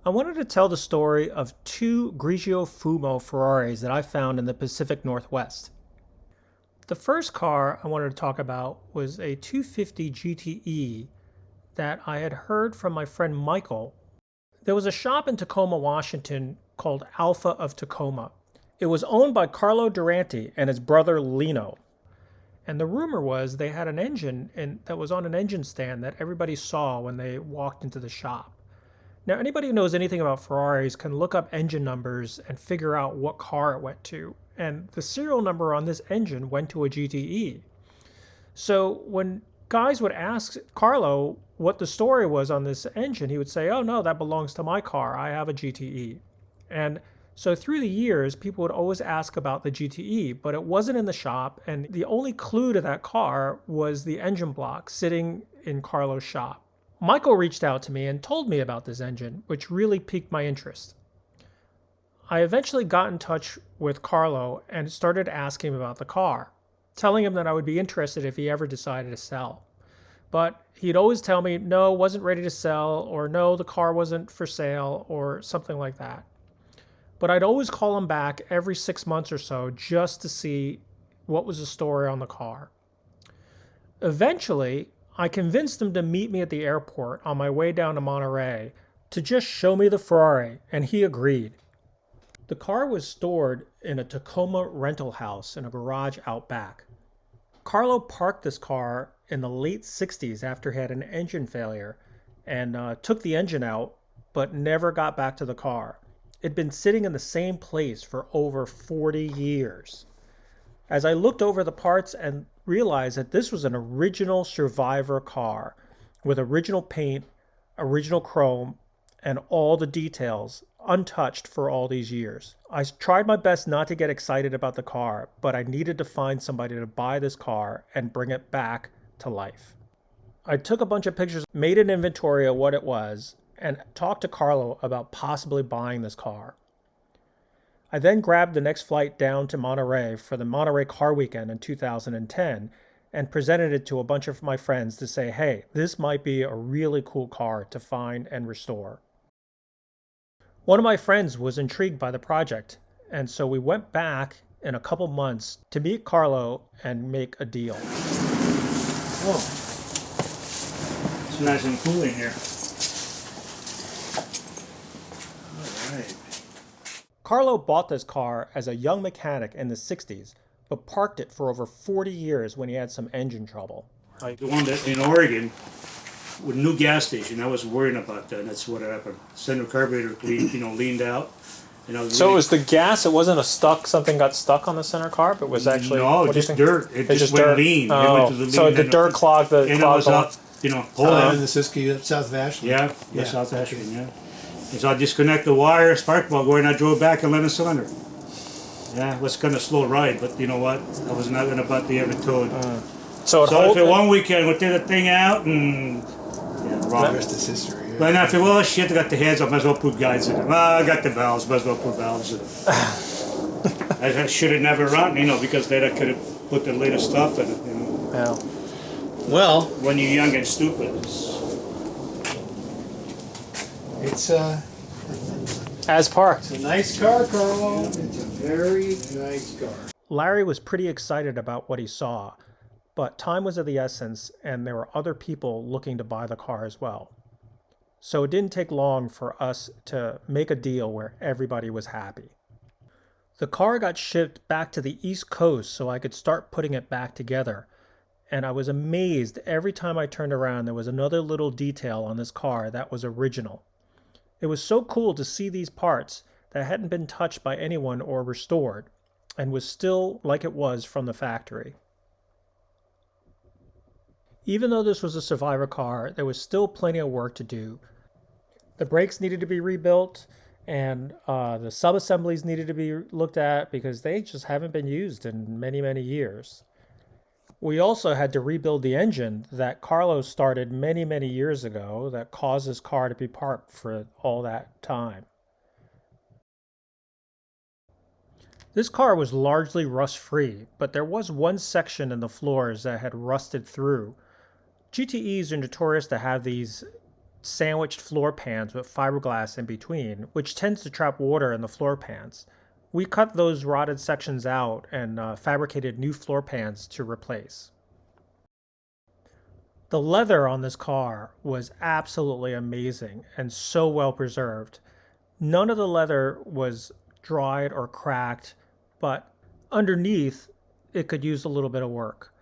I wanted to tell the story of two Grigio Fumo Ferraris that I found in the Pacific Northwest. The first car I wanted to talk about was a 250 GTE that I had heard from my friend Michael. There was a shop in Tacoma, Washington called Alpha of Tacoma. It was owned by Carlo Durante and his brother Lino. And the rumor was they had an engine that was on an engine stand that everybody saw when they walked into the shop. Now, anybody who knows anything about Ferraris can look up engine numbers and figure out what car it went to. And the serial number on this engine went to a GTE. So when guys would ask Carlo what the story was on this engine, he would say, "Oh, no, that belongs to my car. I have a GTE." And so through the years, people would always ask about the GTE, but it wasn't in the shop. And the only clue to that car was the engine block sitting in Carlo's shop. Michael reached out to me and told me about this engine, which really piqued my interest. I eventually got in touch with Carlo and started asking him about the car, telling him that I would be interested if he ever decided to sell. But he'd always tell me, no, wasn't ready to sell, or no, the car wasn't for sale, or something like that. But I'd always call him back every 6 months or so just to see what was the story on the car. Eventually, I convinced him to meet me at the airport on my way down to Monterey to just show me the Ferrari, and he agreed. The car was stored in a Tacoma rental house in a garage out back. Carlo parked this car in the late 60s after he had an engine failure and took the engine out, but never got back to the car. It'd been sitting in the same place for over 40 years. As I looked over the parts and realized that this was an original Survivor car with original paint, original chrome, and all the details untouched for all these years. I tried my best not to get excited about the car, but I needed to find somebody to buy this car and bring it back to life. I took a bunch of pictures, made an inventory of what it was, and talked to Carlo about possibly buying this car. I then grabbed the next flight down to Monterey for the Monterey Car Weekend in 2010 and presented it to a bunch of my friends to say, hey, this might be a really cool car to find and restore. One of my friends was intrigued by the project, and so we went back in a couple months to meet Carlo and make a deal. Oh, it's nice and cool in here. All right. Carlo bought this car as a young mechanic in the 60s, but parked it for over 40 years when he had some engine trouble. The one that in Oregon, with a new gas station, I was worrying about that. That's what happened. Center carburetor leaned out. And I was So really, it was the gas, it wasn't something got stuck on the center carb? It was actually... no, just dirt. It just went dirt. lean. Oh, It went to the so lean the dirt clogged the... And it was up, hold on. In the Siskiyou, South Ashland. Yeah, South Ashland, yeah. And so I disconnected the wire, spark plug wire, and I drove back 11 cylinder. Yeah, it was kind of slow ride, but you know what? I was not going to butt the ever toad. So For one weekend, we did the thing out and The rest is history. Yeah. But then I figured, well, shit, I got the heads, I might as well put guides in it. Well, I got the valves, might as well put valves in it. I should have never run, because then I could have put the latest stuff in it, Yeah. Well, When you're young and stupid. it's As parked. a nice car, Carlo. It's a very nice car. Larry was pretty excited about what he saw, but time was of the essence and there were other people looking to buy the car as well. So it didn't take long for us to make a deal where everybody was happy. The car got shipped back to the East Coast so I could start putting it back together. And I was amazed every time I turned around there was another little detail on this car that was original. It was so cool to see these parts that hadn't been touched by anyone or restored, and was still like it was from the factory. Even though this was a Survivor car, there was still plenty of work to do. The brakes needed to be rebuilt, and the sub-assemblies needed to be looked at because they just haven't been used in many, many years. We also had to rebuild the engine that Carlo started many, many years ago that caused his car to be parked for all that time. This car was largely rust-free, but there was one section in the floors that had rusted through. GTEs are notorious to have these sandwiched floor pans with fiberglass in between, which tends to trap water in the floor pans. We cut those rotted sections out and fabricated new floor pans to replace. The leather on this car was absolutely amazing and so well preserved. None of the leather was dried or cracked, but underneath it could use a little bit of work.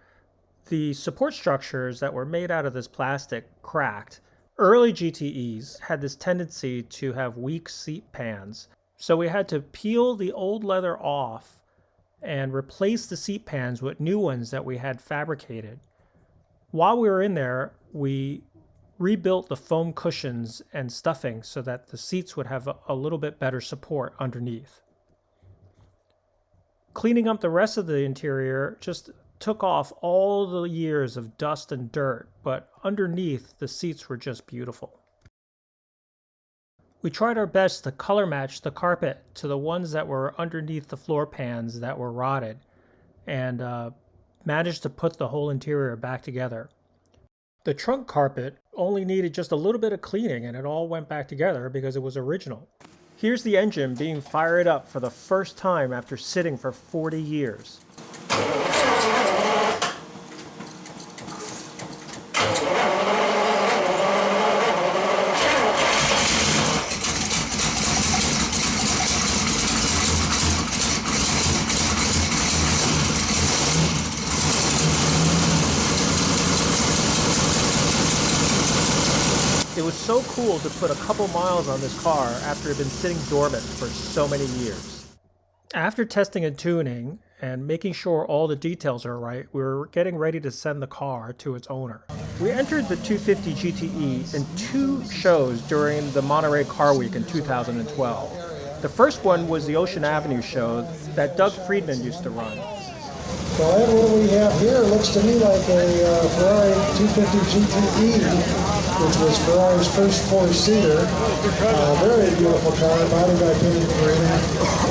The support structures that were made out of this plastic cracked. Early GTEs had this tendency to have weak seat pans, so we had to peel the old leather off and replace the seat pans with new ones that we had fabricated. While we were in there, we rebuilt the foam cushions and stuffing so that the seats would have a little bit better support underneath. Cleaning up the rest of the interior just took off all the years of dust and dirt, but underneath the seats were just beautiful. We tried our best to color match the carpet to the ones that were underneath the floor pans that were rotted, and managed to put the whole interior back together. The trunk carpet only needed just a little bit of cleaning and it all went back together because it was original. Here's the engine being fired up for the first time after sitting for 40 years. It was so cool to put a couple miles on this car after it had been sitting dormant for so many years. After testing and tuning and making sure all the details are right, we were getting ready to send the car to its owner. We entered the 250 GTE in 2 shows during the Monterey Car Week in 2012. The first one was the Ocean Avenue show that Doug Friedman used to run. Well, Ed, what do we have here? Looks to me like a Ferrari 250 GTE, which was Ferrari's first 4-seater. Very beautiful car, body by Pininfarina.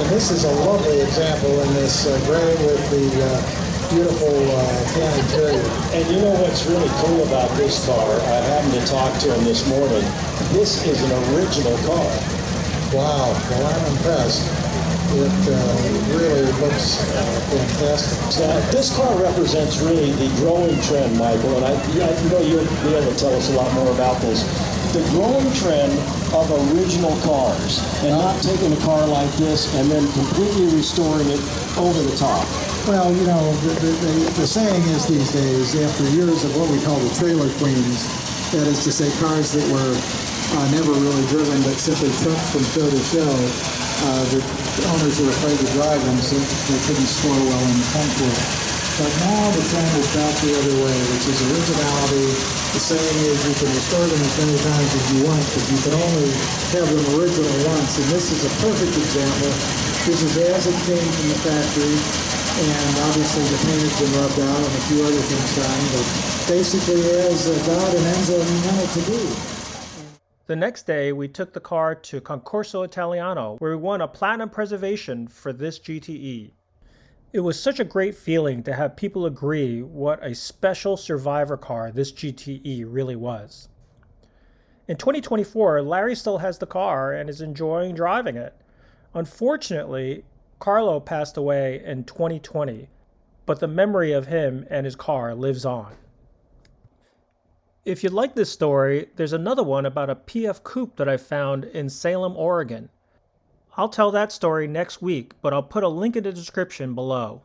And this is a lovely example in this gray with the beautiful tan interior. And you know what's really cool about this car? I happened to talk to him this morning. This is an original car. Wow, well, I'm impressed. It really looks fantastic. This car represents really the growing trend, Michael, and I know you'll be able to tell us a lot more about this. The growing trend of original cars, and not taking a car like this and then completely restoring it over the top. Well, you know, the saying is these days, after years of what we call the trailer queens, that is to say cars that were never really driven but simply trucked from show to show, the owners were afraid to drive them so they couldn't score well in the Concours. But now the trend is back the other way, which is originality. The saying is you can restore them as many times as you want, but you can only have them original once. And this is a perfect example. This is as it came from the factory, and obviously the paint has been rubbed out and a few other things done, but basically as God and Enzo meant it to be. The next day, we took the car to Concours Italiano, where we won a Platinum Preservation for this GTE. It was such a great feeling to have people agree what a special Survivor car this GTE really was. In 2024, Larry still has the car and is enjoying driving it. Unfortunately, Carlo passed away in 2020, but the memory of him and his car lives on. If you like this story, there's another one about a PF Coupe that I found in Salem, Oregon. I'll tell that story next week, but I'll put a link in the description below.